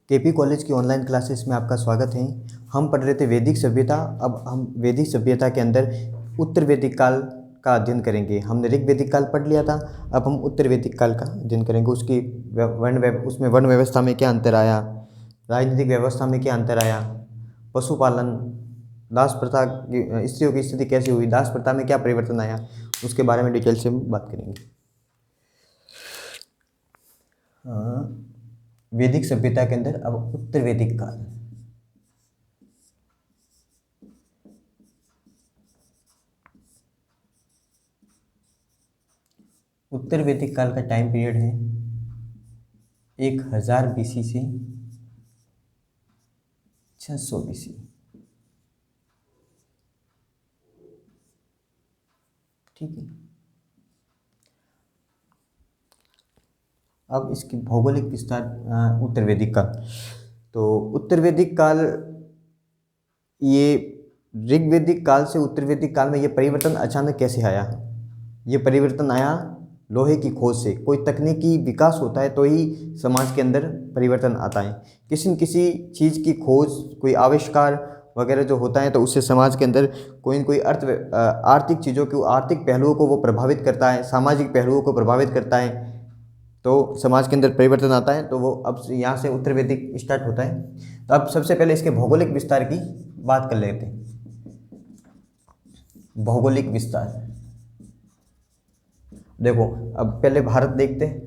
KP college की online classes में आपका स्वागत है। हम पढ़ रहे थे वैदिक सभ्यता। अब हम वैदिक सभ्यता के अंदर उत्तर वैदिक काल का अध्ययन करेंगे। हमने ऋग वैदिक काल पढ़ लिया था, अब हम उत्तर वैदिक काल का अध्ययन करेंगे। उसकी उसमें वर्ण व्यवस्था में क्या अंतर आया, राजनीतिक व्यवस्था में क्या अंतर आया, पशुपालन, दास प्रथा स्त्रियों की स्थिति कैसी हुई, दास प्रथा में क्या परिवर्तन आया, उसके बारे में डिटेल से हम बात करेंगे। वैदिक सभ्यता के अंदर अब उत्तर वैदिक काल। उत्तर वैदिक काल का टाइम पीरियड है 1000 BC से 600 BC। ठीक है। अब इसकी भौगोलिक विस्तार, उत्तर वैदिक काल। तो उत्तर वैदिक काल, ये ऋग वैदिक काल से उत्तर वैदिक काल में ये परिवर्तन अचानक कैसे आया? ये परिवर्तन आया लोहे की खोज से। कोई तकनीकी विकास होता है तो ही समाज के अंदर परिवर्तन आता है। किसी न किसी चीज़ की खोज, कोई आविष्कार वगैरह जो होता है तो उससे समाज के अंदर कोई न कोई आर्थिक चीज़ों को, आर्थिक पहलुओं को वो प्रभावित करता है, सामाजिक पहलुओं को प्रभावित करता है, तो समाज के अंदर परिवर्तन आता है। तो वो अब यहाँ से उत्तर वैदिक स्टार्ट होता है। तो अब सबसे पहले इसके भौगोलिक विस्तार की बात कर लेते हैं। भौगोलिक विस्तार देखो, अब पहले भारत देखते हैं।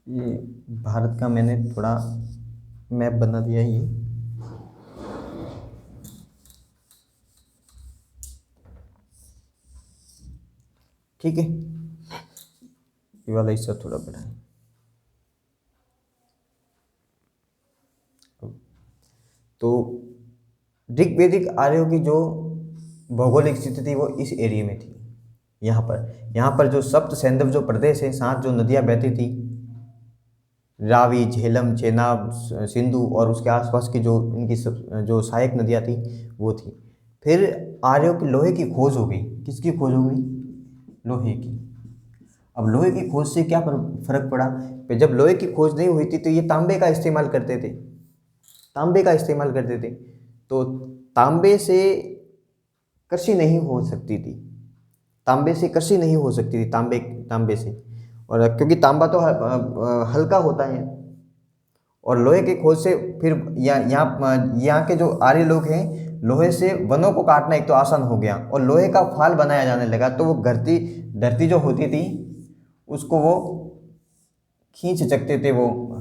ये भारत का मैंने थोड़ा मैप बना दिया है। ये ठीक है, ये वाला हिस्सा थोड़ा बड़ा है। तो ऋग्वैदिक आर्यों की जो भौगोलिक स्थिति थी वो इस एरिया में थी। यहाँ पर जो सप्त सैंधव जो प्रदेश है, 7 जो नदियाँ बहती थी, रावी, झेलम, चेनाब, सिंधु, और उसके आसपास की जो इनकी जो सहायक नदियाँ थी वो थी। फिर आर्यों की लोहे की खोज हो गई। किसकी खोज हो गई? लोहे की। अब लोहे की खोज से क्या फर्क पड़ा? जब लोहे की खोज नहीं हुई थी तो ये तांबे का इस्तेमाल करते थे। तांबे का इस्तेमाल करते थे, तो तांबे से कृषि नहीं हो सकती थी। तांबे से कृषि नहीं हो सकती थी, तांबे से। और क्योंकि तांबा तो हल्का होता है, और लोहे की खोज से फिर यहाँ के जो आर्य लोग हैं, लोहे से वनों को काटना एक तो आसान हो गया, और लोहे का फाल बनाया जाने लगा। तो वो धरती जो होती थी उसको वो खींच सकते थे, वो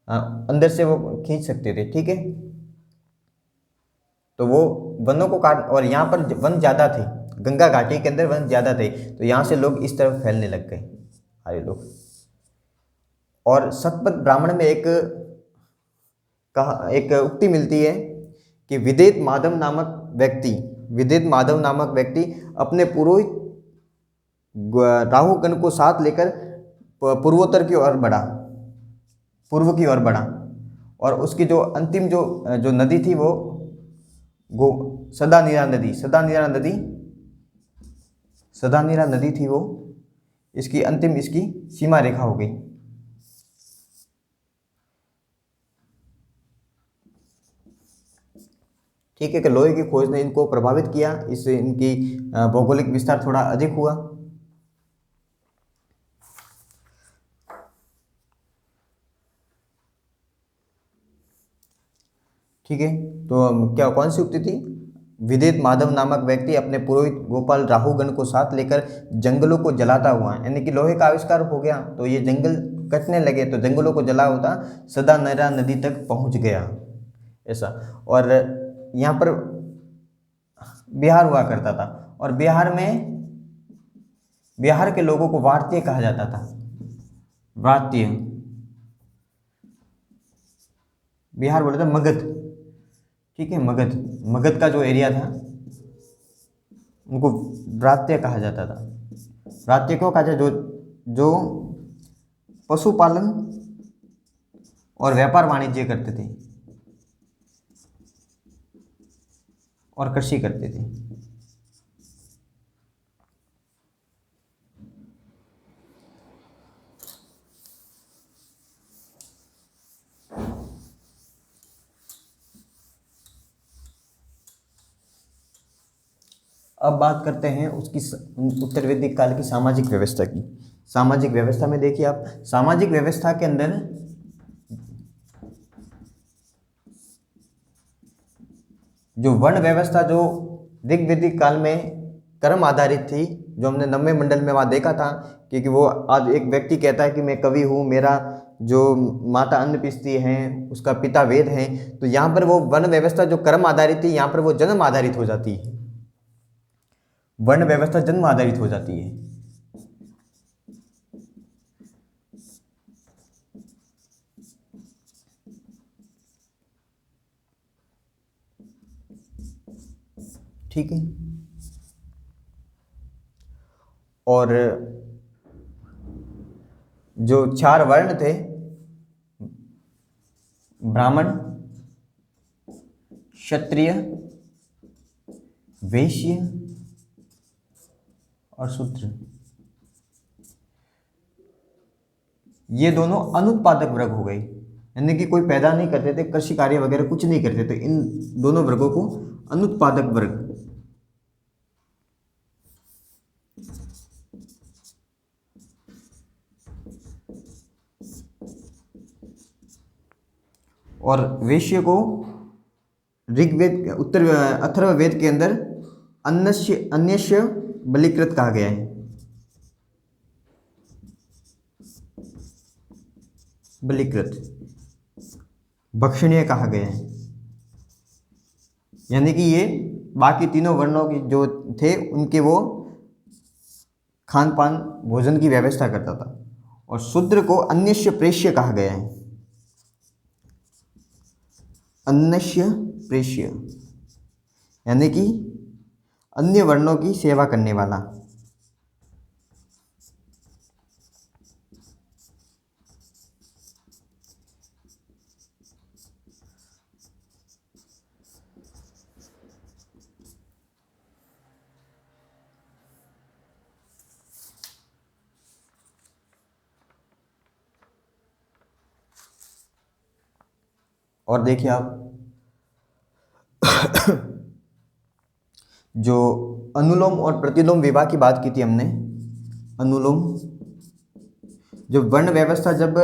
अंदर से वो खींच सकते थे। ठीक है, तो वो वनों को काट, और यहाँ पर वन ज़्यादा थे, गंगा घाटी के अंदर वन ज़्यादा थे, तो यहाँ से लोग इस तरफ फैलने लग गए, आर्य लोग। और शतपथ ब्राह्मण में एक उक्ति मिलती है कि विदेत माधव नामक व्यक्ति अपने पुरोहित राहुगण को साथ लेकर पूर्वोत्तर की ओर बढ़ा, पूर्व की ओर बढ़ा, और उसकी जो अंतिम जो नदी थी वो सदानीरा नदी थी वो इसकी अंतिम, इसकी सीमा रेखा हो गई। ठीक है, कि लोहे की खोज ने इनको प्रभावित किया, इससे इनकी भौगोलिक विस्तार थोड़ा अधिक हुआ। ठीक है, तो क्या कौन सी उक्ति थी? विदेत माधव नामक व्यक्ति अपने पुरोहित गोपाल राहुगण को साथ लेकर जंगलों को जलाता हुआ, यानी कि लोहे का आविष्कार हो गया तो ये जंगल कटने लगे, तो जंगलों को जला होता सदा नैरा नदी तक पहुंच गया, ऐसा। और यहाँ पर बिहार हुआ करता था, और बिहार के लोगों को वार्तिय कहा जाता था। वार्तिय, बिहार बोले तो मगध। ठीक है, मगध का जो एरिया था उनको व्रात्य कहा जाता था। व्रात्य क्यों कहा जाता? जो पशुपालन और व्यापार वाणिज्य करते थे। और कृषि करते थे। अब बात करते हैं उसकी उत्तर वैदिक काल की सामाजिक व्यवस्था की। सामाजिक व्यवस्था में देखिए आप, सामाजिक व्यवस्था के अंदर जो वर्ण व्यवस्था जो ऋग्वैदिक काल में कर्म आधारित थी, जो हमने नवमे मंडल में वहाँ देखा था, क्योंकि वो आज एक व्यक्ति कहता है कि मैं कवि हूँ, मेरा जो माता अन्न पीसती हैं उसका पिता वेद हैं, तो यहाँ पर वो वर्ण व्यवस्था जो कर्म आधारित थी, यहाँ पर वो जन्म आधारित हो जाती है। वर्ण व्यवस्था जन्म आधारित हो जाती है। ठीक है। और जो 4 वर्ण थे, ब्राह्मण, क्षत्रिय, वैश्य और शूद्र, ये दोनों अनुत्पादक वर्ग हो गए, यानी कि कोई पैदा नहीं करते थे, कृषि कार्य वगैरह कुछ नहीं करते थे। इन दोनों वर्गों को अनुत्पादक वर्ग। और वैश्य को ऋग्वेद उत्तर अथर्ववेद के अंदर अन्यस्य बलिकृत कहा गया है। बलिकृत, भक्षणीय कहा गया है, यानी कि ये बाकी तीनों वर्णों की जो थे उनके वो खान पान भोजन की व्यवस्था करता था। और शूद्र को अन्यस्य प्रेष्य कहा गया है। अन्यस्य प्रेष्य यानी कि अन्य वर्णों की सेवा करने वाला। और देखिए आप जो अनुलोम और प्रतिलोम विवाह की बात की थी हमने, अनुलोम, जब वर्ण व्यवस्था जब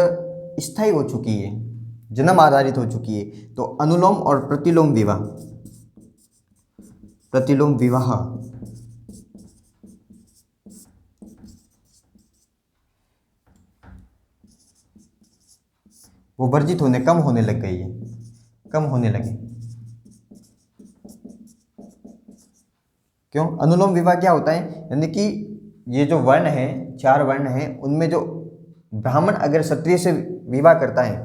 स्थायी हो चुकी है, जन्म आधारित हो चुकी है, तो अनुलोम और प्रतिलोम विवाह, प्रतिलोम विवाह वो वर्जित होने, कम होने लग गई है, कम होने लगे। क्यों? अनुलोम विवाह क्या होता है, यानी कि ये जो वर्ण है, 4 वर्ण हैं, उनमें जो ब्राह्मण अगर क्षत्रिय से विवाह करता है,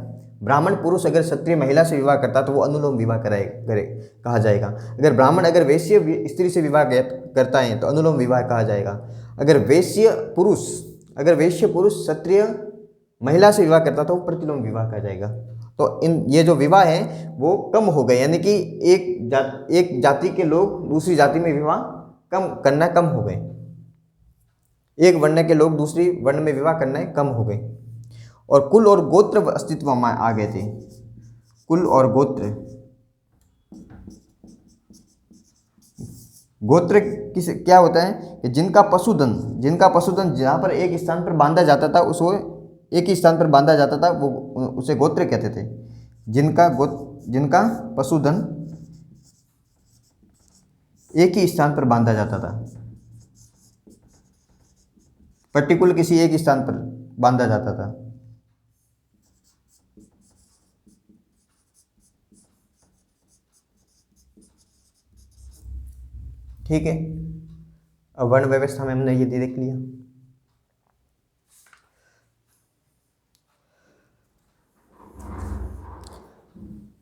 ब्राह्मण पुरुष अगर क्षत्रिय महिला से विवाह करता है तो वो अनुलोम विवाह कहा जाएगा। अगर ब्राह्मण अगर वैश्य स्त्री से विवाह करता है तो अनुलोम विवाह कहा जाएगा। अगर वैश्य पुरुष क्षत्रिय महिला से विवाह करता तो वो प्रतिलोम विवाह कहा जाएगा। तो ये जो विवाह है वो कम हो गए, यानी कि एक जाति के लोग दूसरी जाति में विवाह कम हो गए, एक वर्ण के लोग दूसरी वर्ण में विवाह करना कम हो गए। और कुल और गोत्र अस्तित्व में आ गए थे। कुल और गोत्र, गोत्र क्या होता है कि जिनका पशुधन जहाँ पर एक स्थान पर बांधा जाता था, उसको एक ही स्थान पर बांधा जाता था, वो उसे गोत्र कहते थे। जिनका पशुधन एक ही स्थान पर बांधा जाता था, पर्टिकुलर किसी एक स्थान पर बांधा जाता था। ठीक है। अब वर्ण व्यवस्था में हमने ये देख लिया।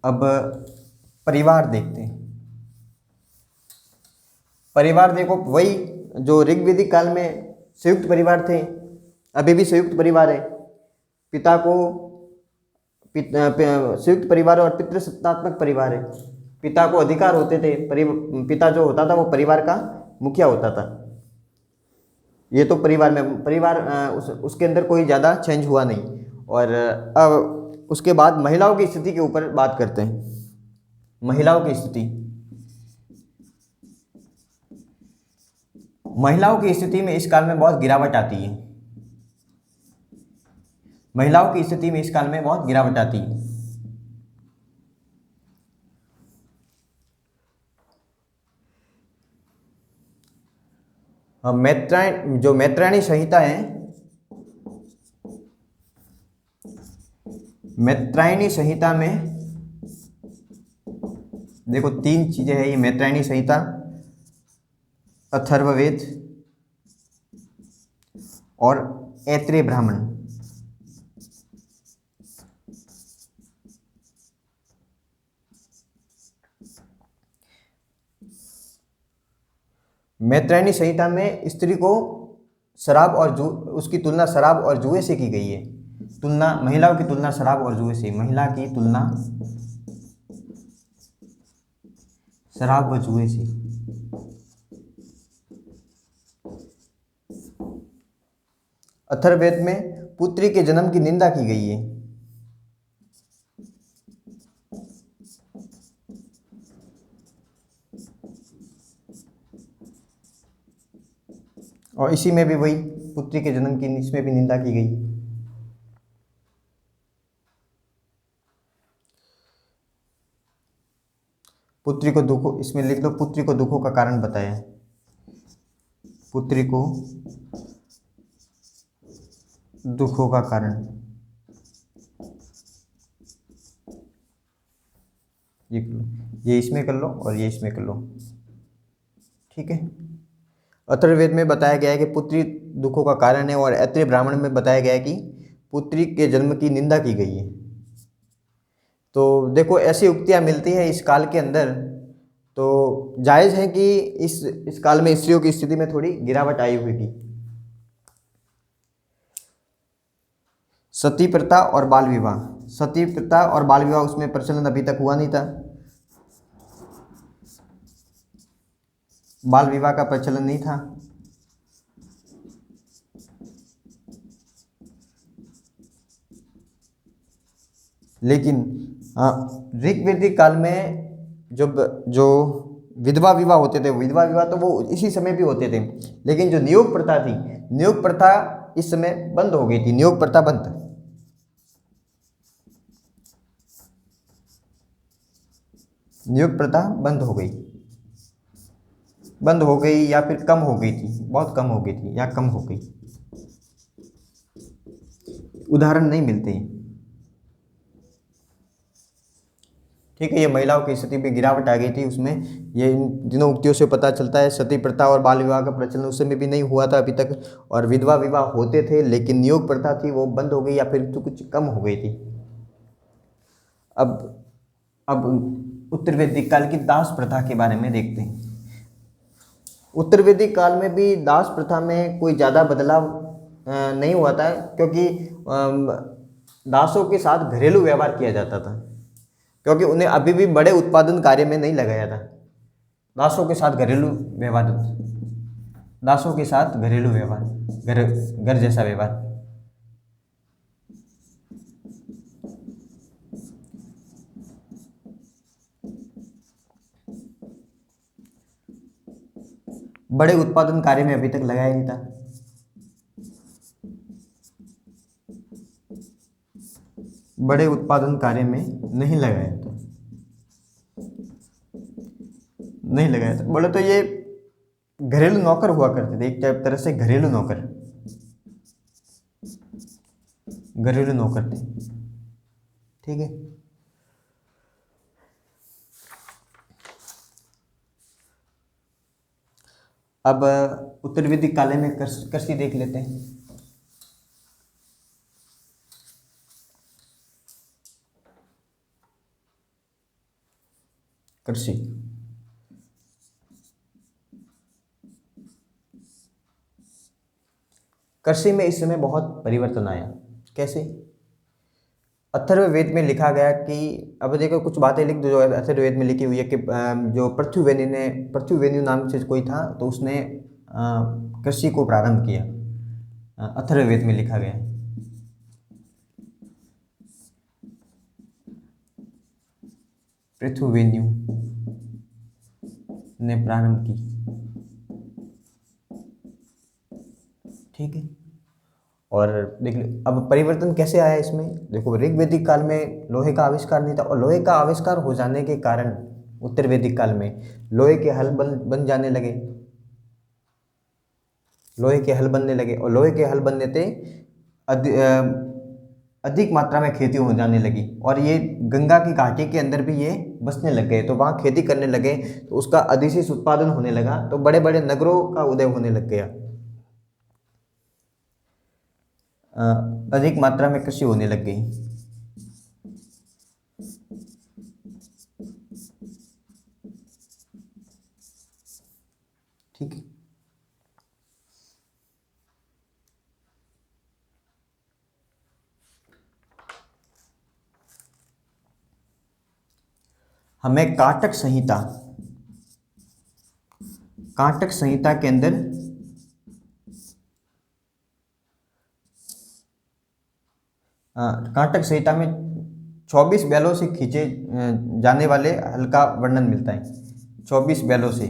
अब परिवार देखते हैं। परिवार देखो, वही जो ऋग्वैदिक काल में संयुक्त परिवार थे, अभी भी संयुक्त परिवार है। संयुक्त परिवार और पितृसत्तात्मक परिवार है। पिता को अधिकार होते थे, पिता जो होता था वो परिवार का मुखिया होता था। ये तो परिवार में उसके अंदर कोई ज़्यादा चेंज हुआ नहीं। और अब उसके बाद महिलाओं की स्थिति के ऊपर बात करते हैं। महिलाओं की स्थिति, महिलाओं की स्थिति में इस काल में बहुत गिरावट आती है। महिलाओं की स्थिति में इस काल में बहुत गिरावट आती है। मैत्रायणी संहिता है, मैत्रायणी संहिता में देखो 3 चीजें हैं। ये मैत्रायणी संहिता, अथर्ववेद और ऐत्रेय ब्राह्मण। मैत्रायणी संहिता में स्त्री को शराब और उसकी तुलना शराब और जुए से की गई है। महिलाओं की तुलना शराब और जुए से, महिला की तुलना शराब व जुए से। अथर्ववेद में पुत्री के जन्म की निंदा की गई है। और इसी में भी वही पुत्री के जन्म की, इसमें भी निंदा की गई। पुत्री को दुखों, इसमें लिख दो, पुत्री को दुखों का कारण बताया। पुत्री को दुखों का कारण, ये कर लो, ये इसमें कर लो और ये इसमें कर लो, ठीक है। अथर्ववेद में बताया गया है कि पुत्री दुखों का कारण है, और ऐत्रेय ब्राह्मण में बताया गया है कि पुत्री के जन्म की निंदा की गई है। तो देखो ऐसी उक्तियां मिलती हैं इस काल के अंदर, तो जायज़ है कि इस काल में स्त्रियों की स्थिति में थोड़ी गिरावट आई होगी। सती प्रथा और बाल विवाह, सती प्रथा और बाल विवाह उसमें प्रचलन अभी तक हुआ नहीं था। बाल विवाह का प्रचलन नहीं था। लेकिन ऋग्वैदिक काल में जो विधवा विवाह होते थे, विधवा विवाह तो वो इसी समय भी होते थे, लेकिन जो नियोग प्रथा थी, नियोग प्रथा इस समय बंद हो गई थी। नियोग प्रथा बंद, नियोग प्रथा बंद हो गई या फिर कम हो गई थी, बहुत कम हो गई थी या कम हो गई। उदाहरण नहीं मिलते, ठीक है। ये महिलाओं की स्थिति में गिरावट आ गई थी, उसमें ये इन दिनों उक्तियों से पता चलता है। सती प्रथा और बाल विवाह का प्रचलन उस समय भी नहीं हुआ था अभी तक, और विधवा विवाह होते थे, लेकिन नियोग प्रथा थी वो बंद हो गई या फिर तो कुछ कम हो गई थी। अब उत्तर वैदिक काल की दास प्रथा के बारे में देखते हैं। उत्तर वैदिक काल में भी दास प्रथा में कोई ज़्यादा बदलाव नहीं हुआ था, क्योंकि दासों के साथ घरेलू व्यवहार किया जाता था, क्योंकि उन्हें अभी भी बड़े उत्पादन कार्य में नहीं लगाया था। दासों के साथ घरेलू व्यवहार, दासों के साथ घरेलू व्यवहार, घर जैसा व्यवहार। बड़े उत्पादन कार्य में अभी तक लगाया नहीं था। बड़े उत्पादन कार्य में नहीं लगाया था, नहीं लगाया था। बोले तो ये घरेलू नौकर हुआ करते थे, एक तरह से घरेलू नौकर, घरेलू नौकर थे, ठीक है। अब उत्तर वैदिक काल में कृषि देख लेते हैं। कृषि, कृषि में इस समय बहुत परिवर्तन आया। कैसे? अथर्ववेद में लिखा गया कि, अब देखो कुछ बातें लिख दो जो अथर्ववेद में लिखी हुई है कि जो पृथ्वीवेन्यू नाम से कोई था, तो उसने कृषि को प्रारंभ किया। अथर्ववेद में लिखा गया है। पृथ्वीवेन्यू ने प्रारंभ की। ठीक है। और देख लो अब परिवर्तन कैसे आया इसमें। देखो ऋग्वैदिक काल में लोहे का आविष्कार नहीं था, और लोहे का आविष्कार हो जाने के कारण उत्तर वैदिक काल में लोहे के हल बन जाने लगे। लोहे के हल बनने लगे, और लोहे के हल बनने से अधिक मात्रा में खेती हो जाने लगी, और ये गंगा की घाटी के अंदर भी ये बसने लग गए, तो वहाँ खेती करने लगे, तो उसका अधिशेष उत्पादन होने लगा, तो बड़े बड़े नगरों का उदय होने लग गया। अधिक मात्रा में कृषि होने लग गई। ठीक है। हमें काटक संहिता के अंदर काटक संहिता में 24 बैलों से खींचे जाने वाले हल का वर्णन मिलता है। 24 बैलों से,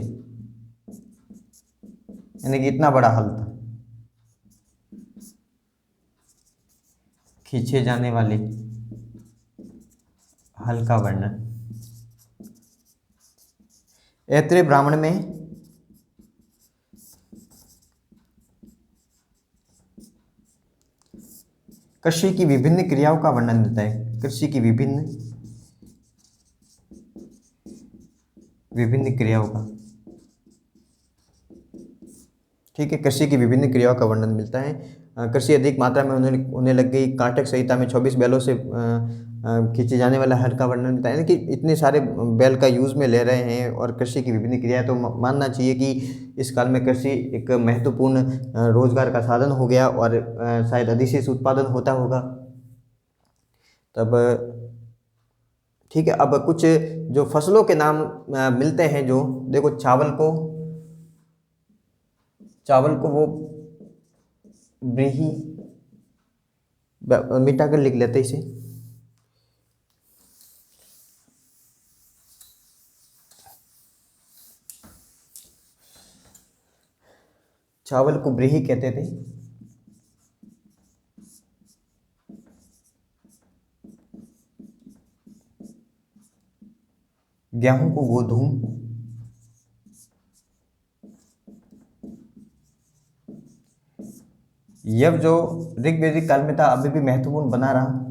यानी कि इतना बड़ा हल था। खींचे जाने वाले हल का वर्णन ऐत्रेय ब्राह्मण में कृषि की विभिन्न क्रियाओं का वर्णन मिलता है। कृषि की विभिन्न क्रियाओं का, ठीक है, कृषि की विभिन्न क्रियाओं का वर्णन मिलता है। कृषि अधिक मात्रा में होने लग गई। काटक संहिता में 24 बैलों से खींचे जाने वाला हल का वर्णन मिलता है, यानी कि इतने सारे बैल का यूज़ में ले रहे हैं, और कृषि की विभिन्न क्रियाएं, तो मानना चाहिए कि इस काल में कृषि एक महत्वपूर्ण रोजगार का साधन हो गया, और शायद अधिशेष उत्पादन होता होगा तब। ठीक है। अब कुछ जो फसलों के नाम मिलते हैं, जो देखो चावल को वो ब्रीही, मिटा कर लिख लेते इसे। चावल को ब्रीही कहते थे। गेहूं को गोधूम, यव जो ऋग्वैदिक काल में था अभी भी महत्वपूर्ण बना रहा।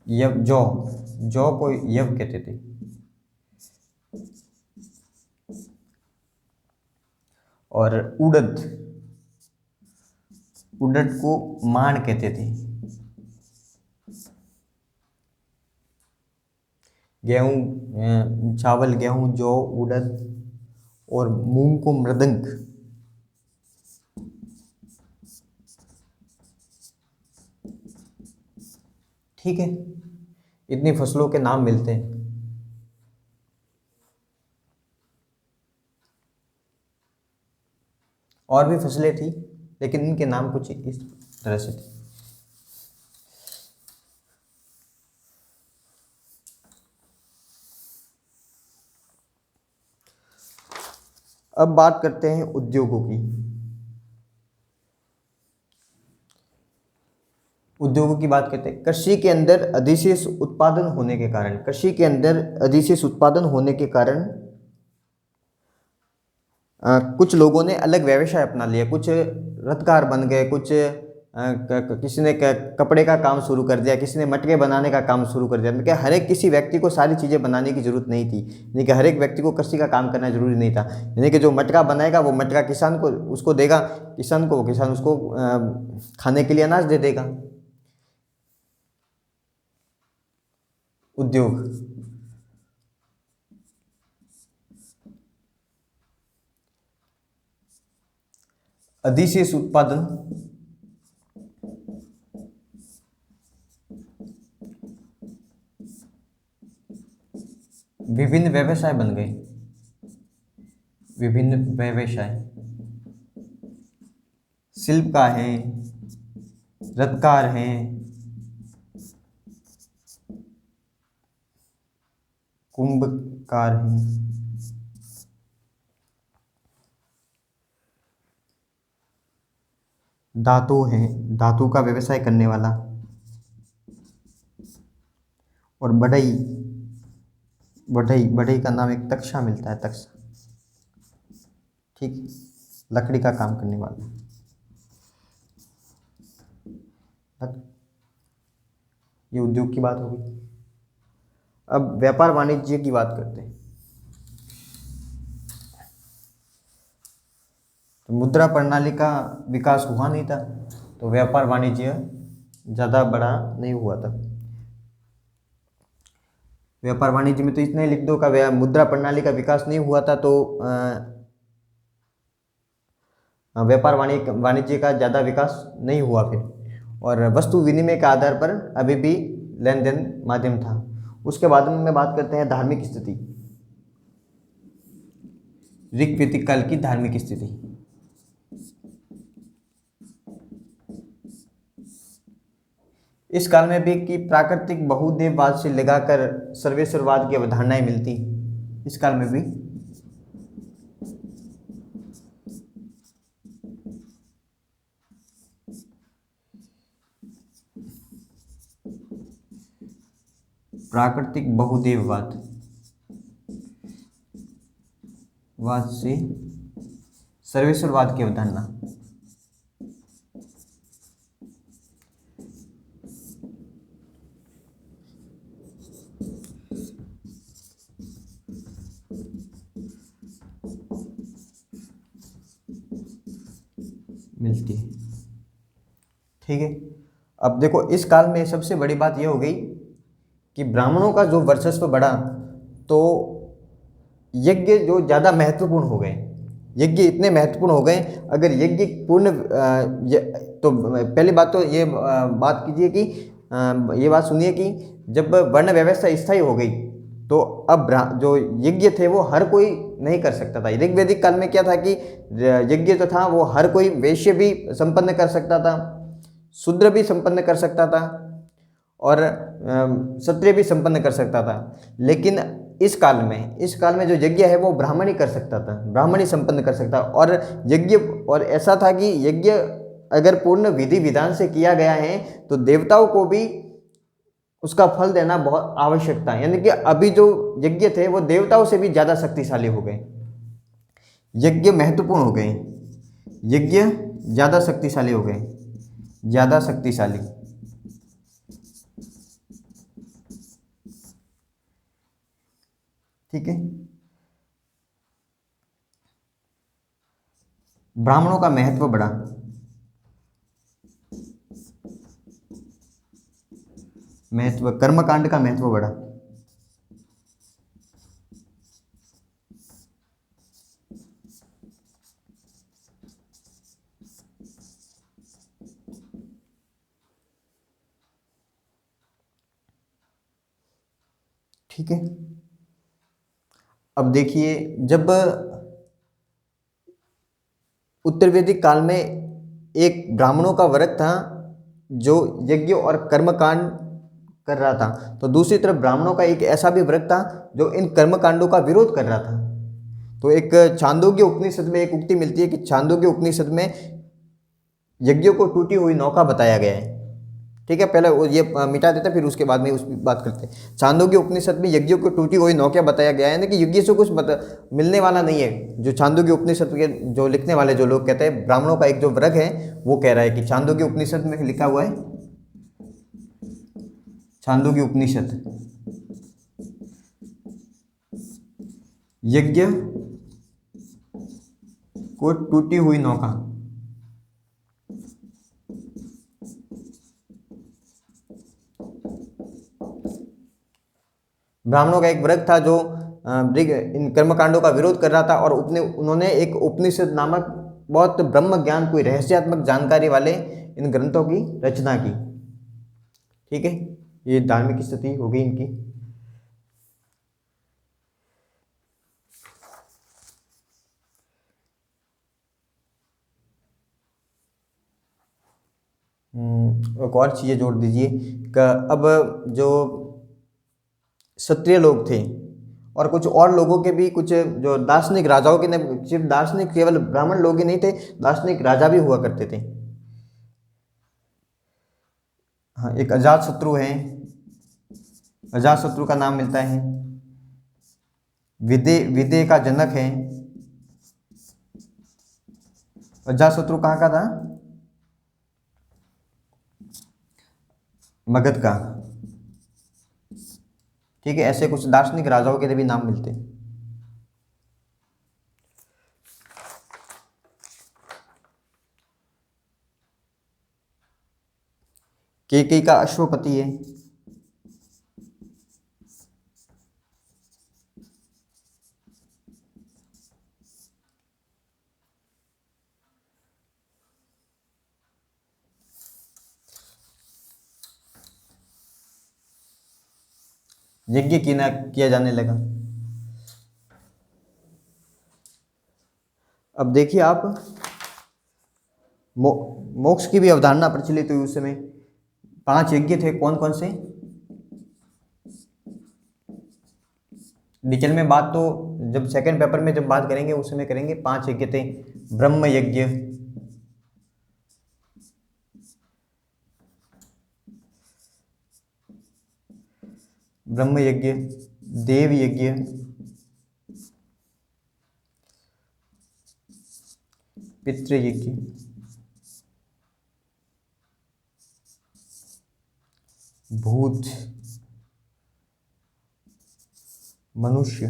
यव जौ को यव कहते थे। और उड़द को माण कहते थे। चावल, गेहूं, जौ, उड़द, और मूंग को मृदंग। ठीक है। इतनी फसलों के नाम मिलते हैं। और भी फसलें थी, लेकिन इनके नाम कुछ इस तरह से थे। अब बात करते हैं उद्योगों की। उद्योगों की बात करते हैं। कृषि के अंदर अधिशेष उत्पादन होने के कारण, कुछ लोगों ने अलग व्यवसाय अपना लिया। कुछ रत्तकार बन गए, कुछ किसी ने कपड़े का काम शुरू कर दिया, किसी ने मटके बनाने का काम शुरू कर दिया। मतलब हर एक किसी व्यक्ति को सारी चीज़ें बनाने की जरूरत नहीं थी, यानी कि हर एक व्यक्ति को कृषि का काम करना जरूरी नहीं था। यानी कि जो मटका बनाएगा वो मटका किसान को उसको देगा, किसान उसको खाने के लिए अनाज दे देगा। उद्योग, अधिशेष उत्पादन विभिन्न व्यवसाय बन गए, विभिन्न व्यवसाय, शिल्पकार हैं, रत्नकार हैं, कुंभकार हैं, धातु हैं, धातु का व्यवसाय करने वाला, और बढ़ई, बढ़ई, बढ़ई का नाम एक तक्षा मिलता है, तक्षा, ठीक, लकड़ी का काम करने वाला। ये उद्योग की बात होगी। अब व्यापार वाणिज्य की बात करते हैं। तो मुद्रा प्रणाली का विकास हुआ नहीं था, तो व्यापार वाणिज्य ज़्यादा बड़ा नहीं हुआ था। व्यापार वाणिज्य में तो इतना ही लिख दो का मुद्रा प्रणाली का विकास नहीं हुआ था, तो व्यापार वाणिज्य का ज़्यादा विकास नहीं हुआ फिर, और वस्तु विनिमय के आधार पर अभी भी लेन देन माध्यम था। उसके बाद में बात करते हैं धार्मिक स्थिति, ऋग्वैदिक काल की धार्मिक स्थिति। इस काल में भी कि प्राकृतिक बहुदेववाद से लगाकर सर्वेश्वरवाद की अवधारणाएं मिलती, इस काल में भी। प्राकृतिक बहुदेववाद से सर्वेश्वरवाद की अवधारणा। मिलती है, ठीक है। अब देखो इस काल में सबसे बड़ी बात यह हो गई कि ब्राह्मणों का जो वर्चस्व बढ़ा, तो यज्ञ जो ज़्यादा महत्वपूर्ण हो गए, यज्ञ इतने महत्वपूर्ण हो गए। अगर यज्ञ पूर्ण तो पहली बात तो ये बात कीजिए कि ये बात सुनिए कि जब वर्ण व्यवस्था स्थायी हो गई, तो अब जो यज्ञ थे वो हर कोई नहीं कर सकता था। ऋग्वैदिक काल में क्या था कि यज्ञ जो था वो हर कोई, वैश्य भी संपन्न कर सकता था, शूद्र भी संपन्न कर सकता था, और क्षत्रिय भी संपन्न कर सकता था। लेकिन इस काल में जो यज्ञ है वो ब्राह्मण ही कर सकता था, ब्राह्मण ही संपन्न कर सकता। और यज्ञ, और ऐसा था कि यज्ञ अगर पूर्ण विधि विधान से किया गया है तो देवताओं को भी उसका फल देना बहुत आवश्यक था। यानी कि अभी जो यज्ञ थे वो देवताओं से भी ज़्यादा शक्तिशाली हो गए, यज्ञ महत्वपूर्ण हो गए, यज्ञ ज़्यादा शक्तिशाली हो गए, ज़्यादा शक्तिशाली। ठीक है। ब्राह्मणों का महत्व बढ़ा, कर्मकांड का महत्व बढ़ा। ठीक है। अब देखिए, जब उत्तर वैदिक काल में एक ब्राह्मणों का वर्ग था जो यज्ञ और कर्मकांड कर रहा था, तो दूसरी तरफ ब्राह्मणों का एक ऐसा भी वर्ग था जो इन कर्मकांडों का विरोध कर रहा था। तो एक छांदोग्य उपनिषद में एक उक्ति मिलती है कि छांदोग्य उपनिषद में यज्ञों को टूटी हुई नौका बताया गया है। ठीक है, पहले ये मिटा देते फिर उसके बाद में उस बात करते हैं। छांदोग्य उपनिषद में यज्ञों को टूटी हुई नौका बताया गया है, ना कि यज्ञ से कुछ मिलने वाला नहीं है। जो छांदोग्य उपनिषद के जो लिखने वाले जो लोग कहते हैं, ब्राह्मणों का एक जो वर्ग है वो कह रहा है कि छांदोग्य उपनिषद में लिखा हुआ है, छांदोग्य उपनिषद, यज्ञ को टूटी हुई नौका। ब्राह्मणों का एक वर्ग था जो इन कर्मकांडों का विरोध कर रहा था, और उन्होंने एक उपनिषद नामक बहुत ब्रह्म ज्ञान, कोई रहस्यात्मक जानकारी वाले इन ग्रंथों की रचना की। ठीक है, ये धार्मिक स्थिति हो गई इनकी। एक और चीज़ें जोड़ दीजिए कि अब जो क्षत्रिय लोग थे और कुछ और लोगों के भी, कुछ जो दार्शनिक राजाओं के, ने सिर्फ दार्शनिक केवल ब्राह्मण लोग ही नहीं थे, दार्शनिक राजा भी हुआ करते थे। हाँ, एक अजात शत्रु है, अजात शत्रु का नाम मिलता है। विदे का जनक है। अजात शत्रु कहाँ का था? मगध का। ठीक है, ऐसे कुछ दार्शनिक राजाओं के भी नाम मिलते हैं। केकई का अश्वपति है। यज्ञ किया जाने लगा। अब देखिए आप, मोक्ष की भी अवधारणा प्रचलित हुई उस समय। 5 यज्ञ थे, कौन कौन से? डिटेल में बात तो जब सेकंड पेपर में जब बात करेंगे उस समय करेंगे। 5 यज्ञ थे। ब्रह्म यज्ञ, ब्रह्म यज्ञ, देव यज्ञ, पितृ यज्ञ, भूत, मनुष्य,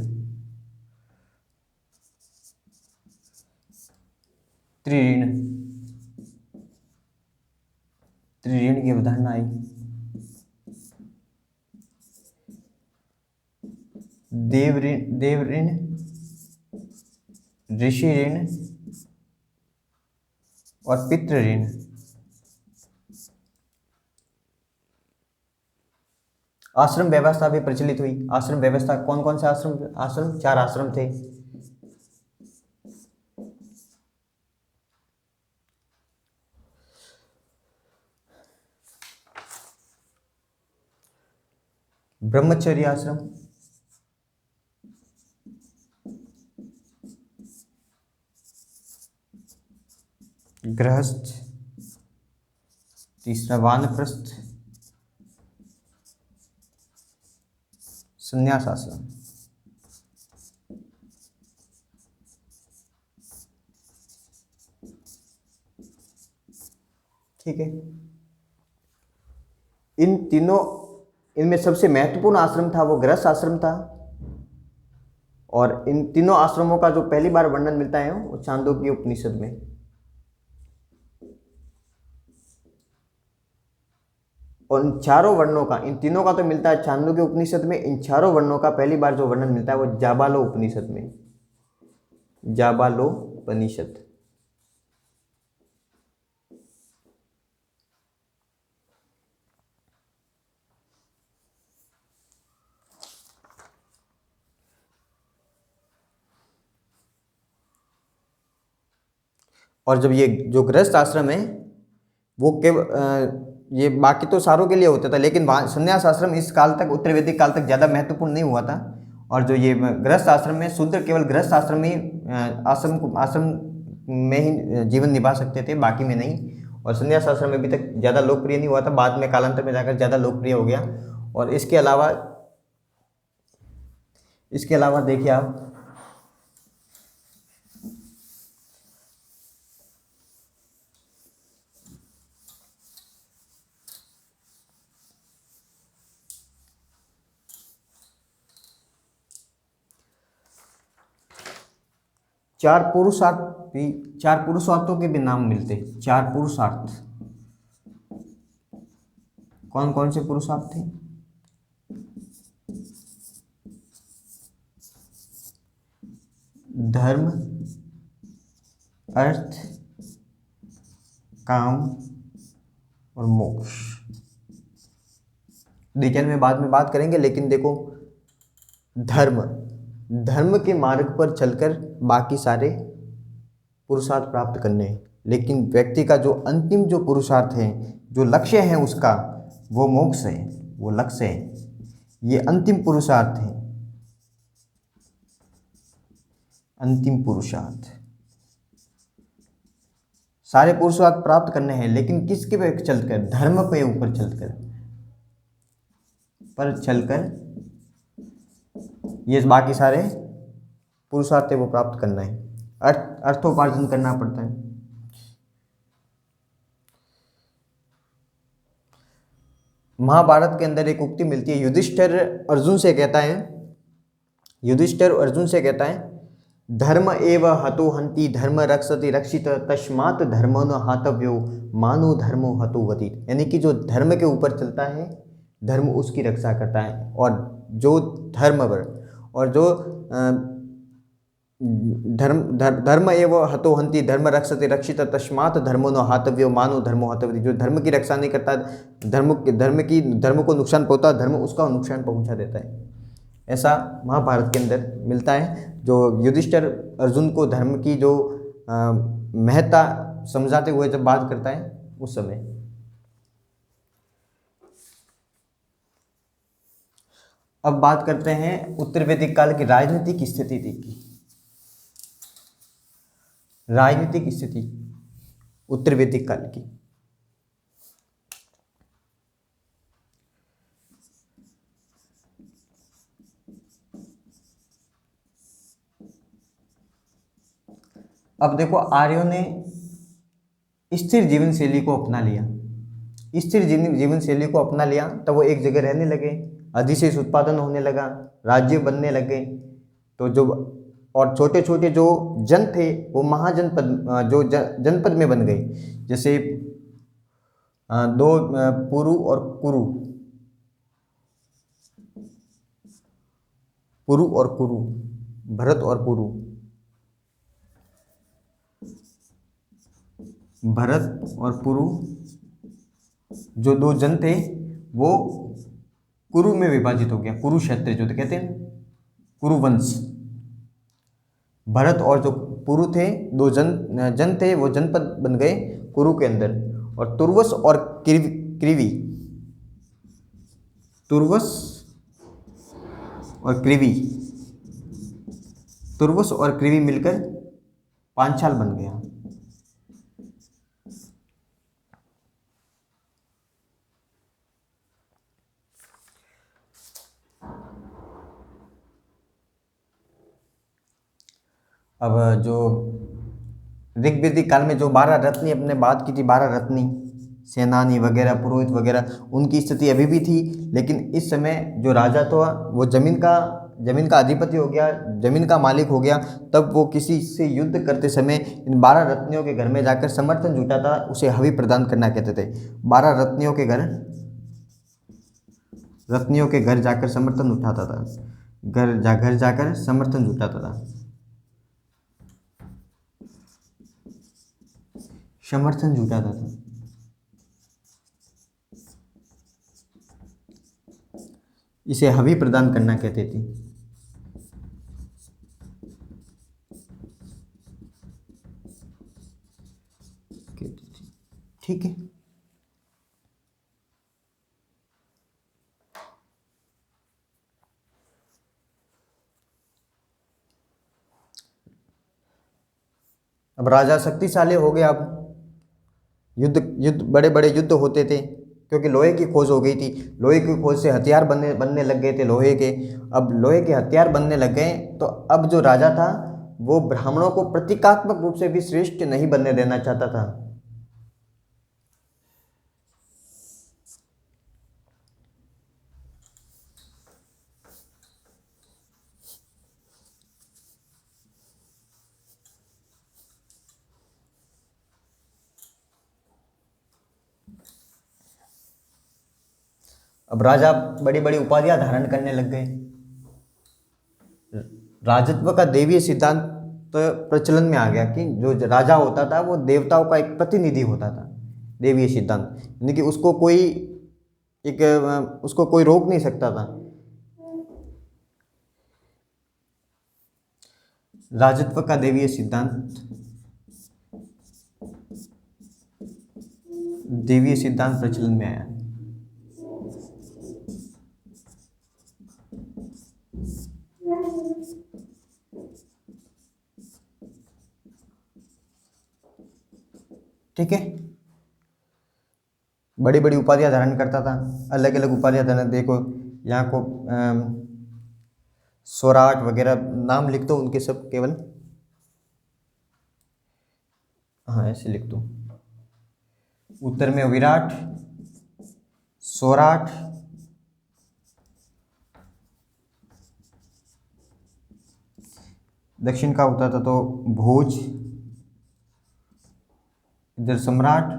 त्रिऋण। त्रिऋण की अवधारणा आई। देव ऋण, ऋषि ऋण और पितृ ऋण। आश्रम व्यवस्था भी प्रचलित हुई। आश्रम व्यवस्था, कौन कौन से आश्रम? 4 आश्रम थे। ब्रह्मचर्य आश्रम, गृहस्थ, तीसरा वानप्रस्थ, संन्यास आश्रम। ठीक है, इन तीनों, इनमें सबसे महत्वपूर्ण आश्रम था वो गृहस्थ आश्रम था। और इन तीनों आश्रमों का जो पहली बार वर्णन मिलता है वो छांदोग्य उपनिषद में। और इन चारों वर्णों का, इन तीनों का तो मिलता है छांदोग्य उपनिषद में, इन चारों वर्णों का पहली बार जो वर्णन मिलता है वो जाबालो उपनिषद में। जाबालोपनिषद। और जब ये जो गृहस्थ आश्रम है वो केवल, ये बाकी तो सारों के लिए होता था, लेकिन संन्यास आश्रम इस काल तक, उत्तर वैदिक काल तक ज़्यादा महत्वपूर्ण नहीं हुआ था। और जो ये गृहस्थ आश्रम में शूद्र केवल गृहस्थ आश्रम में आश्रम में ही जीवन निभा सकते थे, बाकी में नहीं। और संन्यास आश्रम अभी तक ज़्यादा लोकप्रिय नहीं हुआ था, बाद में कालांतर में जाकर ज़्यादा लोकप्रिय हो गया। और इसके अलावा देखिए आप, 4 पुरुषार्थों के भी नाम मिलते हैं। 4 पुरुषार्थ, कौन कौन से पुरुषार्थ थे? धर्म, अर्थ, काम और मोक्ष। डिटेल में बाद में बात करेंगे, लेकिन देखो, धर्म के मार्ग पर चलकर बाकी सारे पुरुषार्थ प्राप्त करने हैं। लेकिन व्यक्ति का जो अंतिम जो पुरुषार्थ है, जो लक्ष्य है उसका, वो मोक्ष है, वो लक्ष्य है, ये अंतिम पुरुषार्थ है, अंतिम पुरुषार्थ। सारे पुरुषार्थ प्राप्त करने हैं, लेकिन किसके पे चलकर? धर्म पे ऊपर चलकर ये बाकी सारे पुरुषार्थ है वो प्राप्त करना है, अर्थोपार्जन करना पड़ता है। महाभारत के अंदर एक उक्ति मिलती है, युधिष्ठिर अर्जुन से कहता है, धर्म एव हतो हन्ति धर्म रक्षति रक्षित तस्मात् धर्मो न हातव्यो मानो धर्मो हतो वतीत। यानी कि जो धर्म के ऊपर चलता है, धर्म उसकी रक्षा करता है, और जो धर्मवर और जो धर्म एव हतो हन्ति धर्म रक्षति रक्षित तस्मात् धर्मो न हातव्यो मानो धर्मो हतवती। जो धर्म की रक्षा नहीं करता, धर्म को नुकसान पहुंचता, धर्म उसका नुकसान पहुंचा देता है। ऐसा महाभारत के अंदर मिलता है, जो युधिष्ठिर अर्जुन को धर्म की जो महत्ता समझाते हुए जब बात करता है उस समय। अब बात करते हैं उत्तर वैदिक काल की राजनीतिक स्थिति की। राजनीतिक स्थिति उत्तर वैदिक काल की। अब देखो, आर्यों ने स्थिर जीवन शैली को अपना लिया। स्थिर जीवन शैली को अपना लिया तब वो एक जगह रहने लगे, अधिशेष उत्पादन होने लगा, राज्य बनने लगे। तो जो और छोटे छोटे जो जन थे वो महाजनपद, जो जनपद में बन गए। जैसे दो पुरु और कुरु, भरत और पुरु, जो दो जन थे वो कुरु में विभाजित हो गया। कुरुक्षेत्र जो कहते हैं, कुरुवंश। भरत और जो पुरु थे, दो जन थे, वो जनपद बन गए कुरु के अंदर। और तुर्वस और क्रीवी, तुर्वस और क्रीवी मिलकर पांचाल बन गया। अब जो ऋग्वेदिक काल में जो 12 रत्नी, अपने बात की थी 12 रत्नी, सेनानी वगैरह, पुरोहित वगैरह, उनकी स्थिति अभी भी थी। लेकिन इस समय जो राजा था वो जमीन का अधिपति हो गया, जमीन का मालिक हो गया। तब वो किसी से युद्ध करते समय इन 12 रत्नियों के घर में जाकर समर्थन जुटाता, उसे हवि प्रदान करना कहते थे। 12 रत्नियों के घर जाकर समर्थन उठाता था, घर जाकर समर्थन जुटाता था, समर्थन जुटाता था। इसे हवि प्रदान करना कहते थे। ठीक है। अब राजा शक्तिशाली हो गया। अब युद्ध बड़े बड़े युद्ध होते थे, क्योंकि लोहे की खोज हो गई थी। लोहे की खोज से हथियार बनने लग गए थे लोहे के। अब लोहे के हथियार बनने लग गए, तो अब जो राजा था वो ब्राह्मणों को प्रतीकात्मक रूप से भी श्रेष्ठ नहीं बनने देना चाहता था। अब राजा बड़ी बड़ी उपाधियां धारण करने लग गए। राजत्व का देवीय सिद्धांत प्रचलन में आ गया कि जो राजा होता था वो देवताओं का एक प्रतिनिधि होता था। देवीय सिद्धांत यानी कि उसको कोई रोक नहीं सकता था। राजत्व का देवीय सिद्धांत देवीय सिद्धांत प्रचलन में आया। ठीक है, बड़ी बड़ी उपाधियां धारण करता था, अलग अलग उपाधियां धारण, देखो यहाँ को सौराठ वगैरह नाम लिख दो उनके सब, केवल हाँ ऐसे लिख दो। उत्तर में विराट, सौराठ, दक्षिण का होता था तो भोज, इधर सम्राट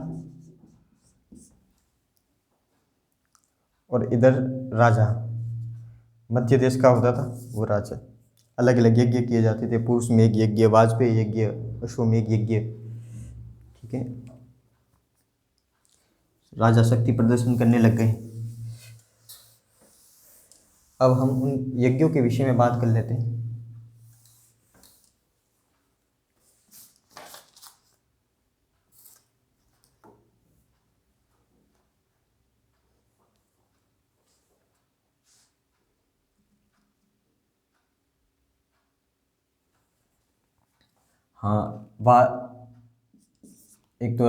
और इधर राजा। मध्य देश का होता था वो राजा। अलग अलग यज्ञ किए जाते थे, पुरुष मेघ यज्ञ, वाजपेयी यज्ञ, अश्वमेघ यज्ञ। ठीक है, राजा शक्ति प्रदर्शन करने लग गए। अब हम उन यज्ञों के विषय में बात कर लेते हैं। हाँ, एक तो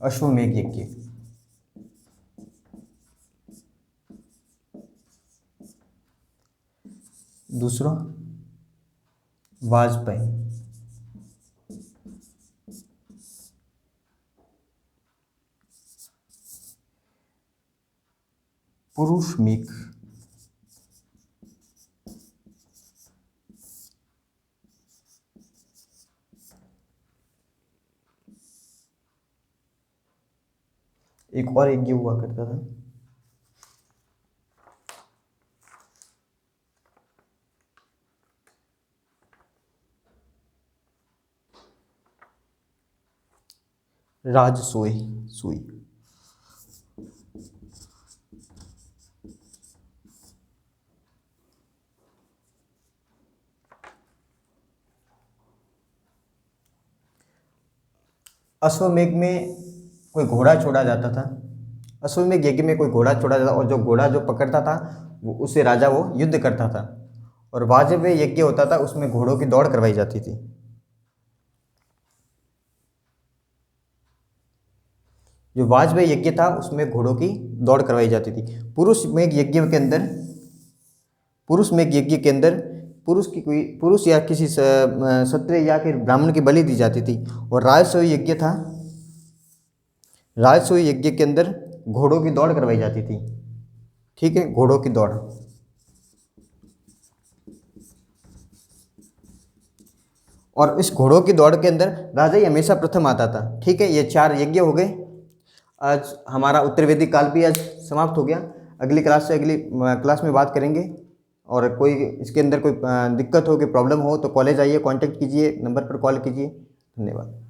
अश्वमेघ यज्ञ, दूसरा वाजपेयी, पुरुष मेघ, एक और यज्ञ हुआ करता था राजसूय सुई। अश्वमेघ में कोई घोड़ा छोड़ा जाता था, अश्वमेघ यज्ञ में कोई घोड़ा छोड़ा जाता और जो घोड़ा जो पकड़ता था वो उससे राजा वो युद्ध करता था। और वाजपेयी यज्ञ होता था, उसमें घोड़ों की दौड़ करवाई जाती थी। जो वाजपेयी यज्ञ था उसमें घोड़ों की दौड़ करवाई जाती थी। पुरुष मेघ यज्ञ के अंदर, पुरुष मेघ यज्ञ के अंदर पुरुष की कोई पुरुष या किसी क्षत्रिय या फिर ब्राह्मण की बलि दी जाती थी। और राजसूय यज्ञ था, राजसूय यज्ञ के अंदर घोड़ों की दौड़ करवाई जाती थी। ठीक है, घोड़ों की दौड़। और इस घोड़ों की दौड़ के अंदर राजा ही हमेशा प्रथम आता था। ठीक है, ये 4 यज्ञ हो गए। आज हमारा उत्तर वैदिक काल भी आज समाप्त हो गया। अगली क्लास से अगली क्लास में बात करेंगे। और कोई इसके अंदर कोई दिक्कत हो, कोई प्रॉब्लम हो तो कॉलेज आइए, कांटेक्ट कीजिए, नंबर पर कॉल कीजिए। धन्यवाद।